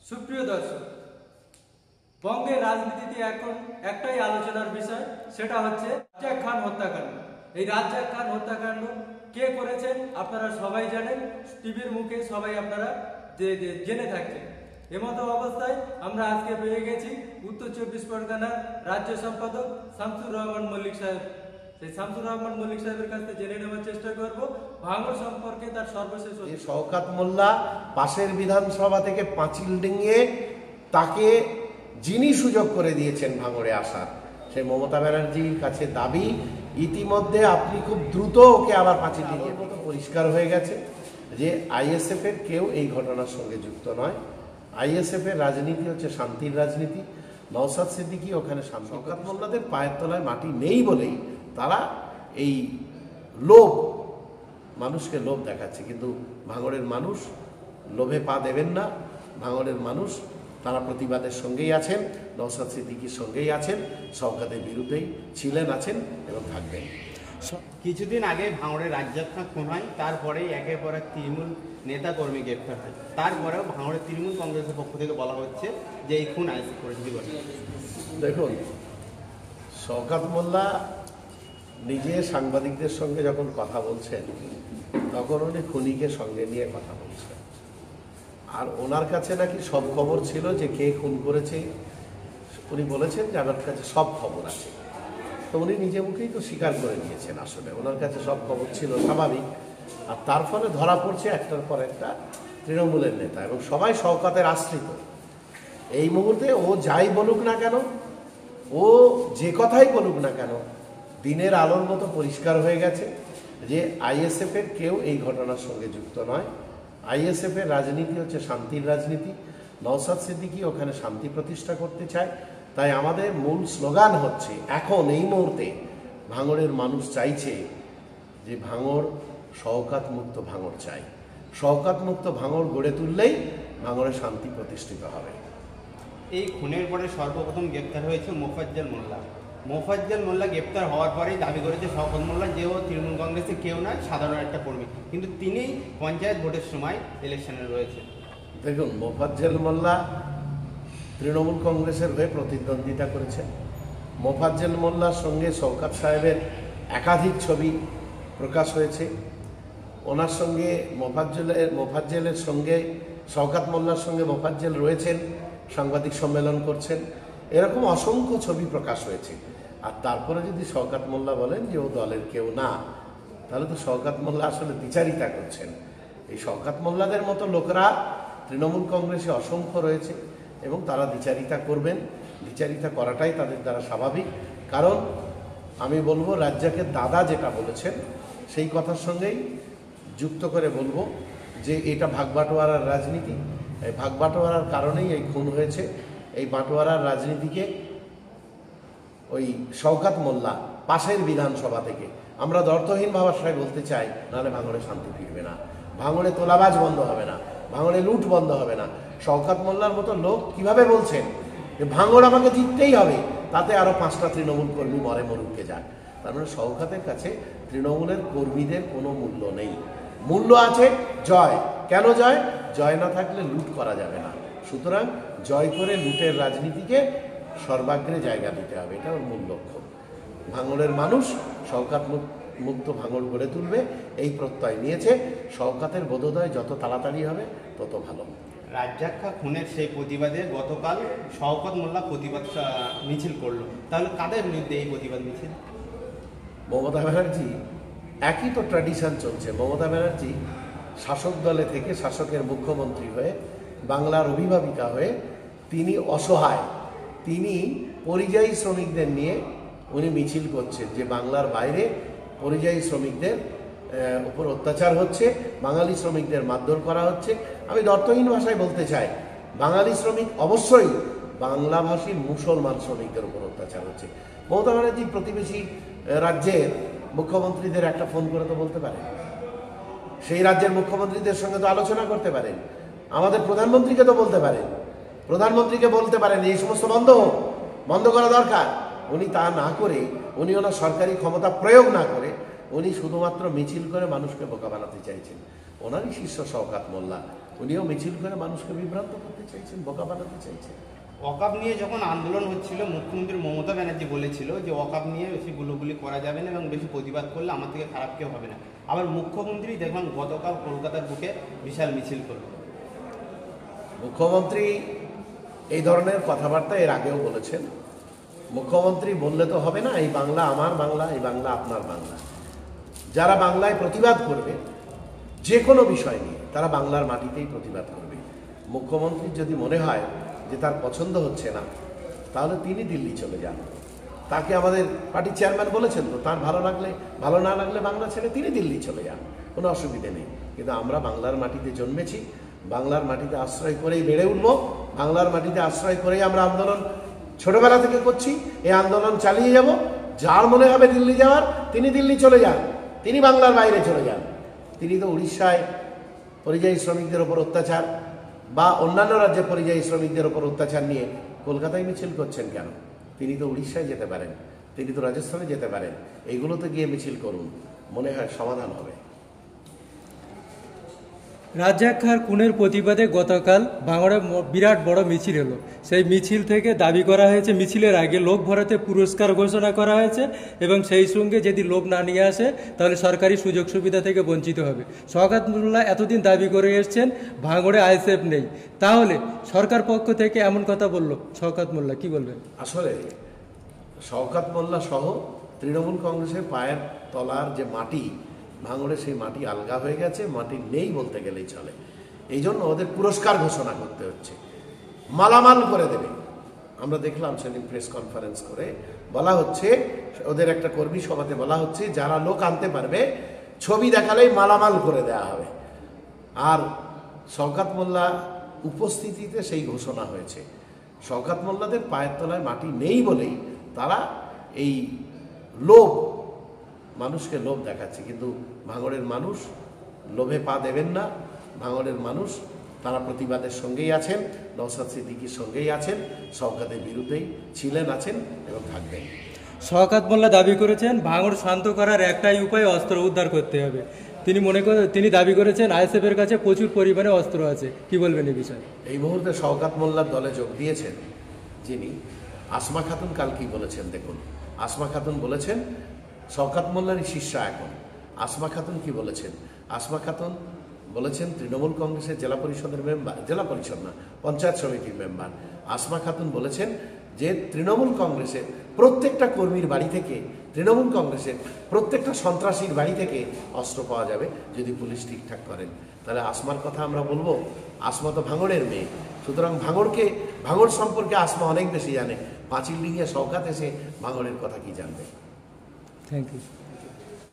সুপ্রিয় দর্শক, বঙ্গের রাজনীতিতে এখন একটাই আলোচনার বিষয়, সেটা হচ্ছে রাজ্জাক খান হত্যাকাণ্ড। এই রাজ্জাক খান হত্যাকাণ্ড কে করেছেন আপনারা সবাই জানেন, টিভির মুখে সবাই আপনারা জেনে থাকছেন। এমতো অবস্থায় আমরা আজকে পেয়ে গেছি উত্তর 24 পরগনার রাজ্য সম্পাদক শামসুর রহমান মল্লিক সাহেব। সেই শামসুর রহমান মল্লিক সাহেবের কাছ থেকে জেনে নেওয়ার চেষ্টা করব ভাঙড় সম্পর্কে তার সর্বশেষ। শওকত মোল্লা পাশের বিধানসভা থেকে পাঁচিল ডিঙিয়ে তাকে যিনি সুযোগ করে দিয়েছেন ভাঙড়ে আসার, সে মমতা ব্যানার্জির কাছে দাবি ইতিমধ্যে আপনি খুব দ্রুত ওকে আবার পাঁচিল ডিঙিয়ে মতো পরিষ্কার হয়ে গেছে যে আইএসএফ এর কেউ এই ঘটনার সঙ্গে যুক্ত নয়। আইএসএফ এর রাজনীতি হচ্ছে শান্তির রাজনীতি। নওশাদ সিদ্দিকী ওখানে শওকত মোল্লাদের পায়ের তলায় মাটি নেই বলেই তারা এই লোভ, মানুষকে লোভ দেখাচ্ছে, কিন্তু ভাঙড়ের মানুষ লোভে পা দেবেন না। ভাঙড়ের মানুষ তারা প্রতিবাদের সঙ্গেই আছেন, নওশাদ সিদ্দিকীর সঙ্গেই আছেন, শওকতের বিরুদ্ধেই ছিলেন, আছেন এবং থাকবেন। কিছুদিন আগে ভাঙড়ের রাজ্জাক খান খুন হয়, তারপরেই একের পর এক তৃণমূল নেতা কর্মী গ্রেপ্তার হয়। তারপরেও ভাঙড়ের তৃণমূল কংগ্রেসের পক্ষ থেকে বলা হচ্ছে যে এই খুন আইএসএফ করেছে। দেখুন, শওকত মোল্লা নিজে সাংবাদিকদের সঙ্গে যখন কথা বলছেন তখন উনি খুনিকে সঙ্গে নিয়ে কথা বলছেন, আর ওনার কাছে নাকি সব খবর ছিল যে কে খুন করেছে। উনি বলেছেন যে আমার কাছে সব খবর আছে, তো উনি নিজে মুখেই তো স্বীকার করে নিয়েছেন আসলে ওনার কাছে সব খবর ছিল, স্বাভাবিক। আর তার ফলে ধরা পড়ছে একটার পর একটা তৃণমূলের নেতা, এবং সবাই শওকতের আশ্রিত। এই মুহূর্তে ও যাই বলুক না কেন, ও যে কথাই বলুক না কেন, দিনের আলোর মতো পরিষ্কার হয়ে গেছে যে আইএসএফ এর কেউ এই ঘটনার সঙ্গে যুক্ত নয়। আইএসএফ এর রাজনীতি হচ্ছে শান্তির রাজনীতি। নওশাদ সিদ্দিকী ওখানে শান্তি প্রতিষ্ঠা করতে চায়। তাই আমাদের মূল স্লোগান হচ্ছে, এখন এই মুহূর্তে ভাঙড়ের মানুষ চাইছে যে ভাঙড় শওকত মুক্ত ভাঙড় চাই। শওকত মুক্ত ভাঙড় গড়ে তুললেই ভাঙড়ে শান্তি প্রতিষ্ঠিত হবে। এই খুনের পরে সর্বপ্রথম গ্রেপ্তার হয়েছে মোফাজ্জল মোল্লা। মোফাজ্জল মোল্লা গ্রেপ্তার হওয়ার পরেই দাবি করেছে শওকত মোল্লা যে ও তৃণমূল কংগ্রেসে কেউ নয়, সাধারণ একটা কর্মী, কিন্তু তিনি পঞ্চায়েত ভোটের সময় ইলেকশনে রয়েছে। দেখুন, মোফাজ্জল মোল্লা তৃণমূল কংগ্রেসের হয়ে প্রতিদ্বন্দ্বিতা করেছেন। মোফাজ্জল মোল্লার সঙ্গে শওকত সাহেবের একাধিক ছবি প্রকাশ হয়েছে। ওনার সঙ্গে মোফাজ্জলের সঙ্গে শওকত মোল্লার সঙ্গে মোফাজ্জল রয়েছেন, সাংবাদিক সম্মেলন করছেন, এরকম অসংখ্য ছবি প্রকাশ হয়েছে। আর তারপরে যদি শওকত মোল্লা বলেন যে ও দলের কেউ না, তাহলে তো শওকত মোল্লা আসলে দ্বিচারিতা করছেন। এই শওকত মোল্লাদের মতো লোকরা তৃণমূল কংগ্রেসে অসংখ্য রয়েছে এবং তারা দ্বিচারিতা করবেন। দ্বিচারিতা করাটাই তাদের দ্বারা স্বাভাবিক। কারণ আমি বলবো, রাজ্জাকের দাদা যেটা বলেছেন সেই কথার সঙ্গেই যুক্ত করে বলবো যে এটা ভাগবাটোয়ারার রাজনীতি। এই ভাগবাটোয়ারার কারণেই এই খুন হয়েছে। এই বাটোয়ারার রাজনীতিকে ওই শওকত মোল্লা পাশের বিধানসভা থেকে আমরা অর্থহীন ভাষায় বলতে চাই, নাহলে ভাঙড়ে শান্তি ফিরবে না, ভাঙড়ে তোলাবাজ বন্ধ হবে না, ভাঙড়ে লুট বন্ধ হবে না। শওকত মোল্লার মতো লোক কিভাবে বলছেন যে ভাঙড় আমাকে জিততেই হবে, তাতে আরো 5টা তৃণমূল কর্মী মরে মরুকে যাক। তার মানে শওকতের কাছে তৃণমূলের কর্মীদের কোনো মূল্য নেই। মূল্য আছে জয়। কেন জয়? জয় না থাকলে লুট করা যাবে না। সুতরাং জয় করে লুটের রাজনীতিকে সর্বাগ্রে জায়গা দিতে হবে, এটা ওর মূল লক্ষ্য। ভাঙড়ের মানুষ শওকত মুক্ত ভাঙড় গড়ে তুলবে এই প্রত্যয় নিয়েছে। শওকতের বোধোদয় যত তাড়াতাড়ি হবে তত ভালো। রাজ্জাক খান খুনের সেই প্রতিবাদে গতকাল শওকত মোল্লা প্রতিবাদ মিছিল করলো, তাহলে কাদের বিরুদ্ধে এই প্রতিবাদ মিছিল? মমতা ব্যানার্জি, একই তো ট্র্যাডিশন চলছে। মমতা ব্যানার্জি শাসক দলে থেকে শাসকের মুখ্যমন্ত্রী হয়ে, বাংলার অভিভাবিকা হয়ে তিনি অসহায়, তিনি পরিযায়ী শ্রমিকদের নিয়ে উনি মিছিল করছেন যে বাংলার বাইরে পরিযায়ী শ্রমিকদের উপর অত্যাচার হচ্ছে, বাঙালি শ্রমিকদের মারধর করা হচ্ছে। আমি অর্থহীন ভাষায় বলতে চাই, বাঙালি শ্রমিক অবশ্যই বাংলাভাষী মুসলমান শ্রমিকদের উপর অত্যাচার হচ্ছে। মমতা ব্যানার্জি প্রতিবেশী রাজ্যের মুখ্যমন্ত্রীদের একটা ফোন করে তো বলতে পারেন, সেই রাজ্যের মুখ্যমন্ত্রীদের সঙ্গে তো আলোচনা করতে পারেন, আমাদের প্রধানমন্ত্রীকে তো বলতে পারেন, প্রধানমন্ত্রীকে বলতে পারেন এই সমস্ত বন্ধ করা দরকার। উনি তা না করে, উনি ওনার সরকারি ক্ষমতা প্রয়োগ না করে, উনি শুধুমাত্র মিছিল করে মানুষকে বোকা বানাতে চাইছেন। ওনারই শিষ্য শওকত মোল্লা। উনিও মিছিল করে মানুষকে বিভ্রান্ত করতে চাইছেন, বোকা বানাতে চাইছেন। ওয়াকআপ নিয়ে যখন আন্দোলন হচ্ছিল, মুখ্যমন্ত্রী মমতা ব্যানার্জি বলেছিল যে ওয়াকআপ নিয়ে বেশি গুলোগুলি করা যাবে না এবং বেশি প্রতিবাদ করলে আমার থেকে খারাপ কেউ হবে না। আবার মুখ্যমন্ত্রী দেখলাম গতকাল কলকাতার বুকে বিশাল মিছিল করল। মুখ্যমন্ত্রী এই ধরনের কথাবার্তা এর আগেও বলেছেন। মুখ্যমন্ত্রী বললে তো হবে না, এই বাংলা আমার বাংলা, এই বাংলা আপনার বাংলা। যারা বাংলায় প্রতিবাদ করবে যে কোনো বিষয় নিয়ে, তারা বাংলার মাটিতেই প্রতিবাদ করবে। মুখ্যমন্ত্রীর যদি মনে হয় যে তার পছন্দ হচ্ছে না, তাহলে তিনি দিল্লি চলে যান। তাকে আমাদের পার্টির চেয়ারম্যান বলেছেন তো, তার ভালো না লাগলে বাংলা ছেড়ে তিনি দিল্লি চলে যান, কোনো অসুবিধে নেই। কিন্তু আমরা বাংলার মাটিতে জন্মেছি, বাংলার মাটিতে আশ্রয় করেই বেড়ে উঠবো, বাংলার মাটিতে আশ্রয় করেই আমরা আন্দোলন ছোটবেলা থেকে করছি, এই আন্দোলন চালিয়ে যাব। যার মনে হবে দিল্লি যাওয়ার, তিনি দিল্লি চলে যান, তিনি বাংলার বাইরে চলে যান। তিনি তো উড়িষ্যায় পরিযায়ী শ্রমিকদের ওপর অত্যাচার বা অন্যান্য রাজ্যে পরিযায়ী শ্রমিকদের ওপর অত্যাচার নিয়ে কলকাতায় মিছিল করছেন কেন? তিনি তো উড়িষ্যায় যেতে পারেন, তিনি তো রাজস্থানে যেতে পারেন। এইগুলোতে গিয়ে মিছিল করুন, মনে হয় সমাধান হবে। রাজ্জাক খাঁর খুনের প্রতিবাদে গতকাল ভাঙড়ে বিরাট বড় মিছিল হলো। সেই মিছিল থেকে দাবি করা হয়েছে মিছিলের আগে লোক ভরাতে পুরস্কার ঘোষণা করা হয়েছে এবং সেই সঙ্গে যদি লোক না নিয়ে আসে তাহলে সরকারি সুযোগ সুবিধা থেকে বঞ্চিত হবে। শওকত মোল্লা এতদিন দাবি করে এসছেন ভাঙড়ে আইএসএফ নেই, তাহলে সরকার পক্ষ থেকে এমন কথা বলল শওকত মোল্লা, কি বলবেন? আসলে শওকত মোল্লা সহ তৃণমূল কংগ্রেসের পায়ের তলার যে মাটি ভাঙড়ে, সেই মাটি আলগা হয়ে গেছে, মাটি নেই বলতে গেলেই চলে। এই জন্য ওদের পুরস্কার ঘোষণা করতে হচ্ছে, মালামাল করে দেবে। আমরা দেখলাম সেদিন প্রেস কনফারেন্স করে বলা হচ্ছে, ওদের একটা কর্মী সভাতে বলা হচ্ছে যারা লোক আনতে পারবে ছবি দেখালেই মালামাল করে দেওয়া হবে। আর শওকত মোল্লা উপস্থিতিতে সেই ঘোষণা হয়েছে। শওকত মোল্লাদের পায়ের তলায় মাটি নেই বলেই তারা এই লোভ, মানুষকে লোভ দেখাচ্ছে। কিন্তু ভাঙড়ের মানুষ লোভে পা দেবেন না। ভাঙড়ের মানুষ তারা প্রতিবাদের সঙ্গেই আছেন, নওশাদ সিদ্দিকীর সঙ্গেই আছেন, শওকতের বিরুদ্ধেই ছিলেন, আছেন এবং থাকবেন। শওকত মোল্লা দাবি করেছেন ভাঙড় শান্ত করার একটাই উপায় অস্ত্র উদ্ধার করতে হবে। তিনি দাবি করেছেন আইএসএফ এর কাছে প্রচুর পরিমাণে অস্ত্র আছে, কি বলবেন এই বিষয়ে? এই মুহূর্তে শওকত মোল্লার দলে যোগ দিয়েছেন যিনি, আসমা খাতুন কাল কি বলেছেন দেখুন। আসমা খাতুন বলেছেন শওকত মোল্লারই শিষ্যা এখন। আসমা খাতুন কি বলেছেন? আসমা খাতুন বলেছেন তৃণমূল কংগ্রেসের জেলা পরিষদের মেম্বার, জেলা পরিষদ না, পঞ্চায়েত সমিতির মেম্বার। আসমা খাতুন বলেছেন যে তৃণমূল কংগ্রেসের প্রত্যেকটা কর্মীর বাড়ি থেকে, তৃণমূল কংগ্রেসের প্রত্যেকটা সন্ত্রাসীর বাড়ি থেকে অস্ত্র পাওয়া যাবে যদি পুলিশ ঠিকঠাক করেন। তাহলে আসমার কথা আমরা বলবো? আসমা তো ভাঙড়ের মেয়ে, সুতরাং ভাঙড় সম্পর্কে আসমা অনেক বেশি জানে। পাঁচিল ডিঙিয়ে শওকত এসে ভাঙড়ের কথা কি জানবে? Thank you.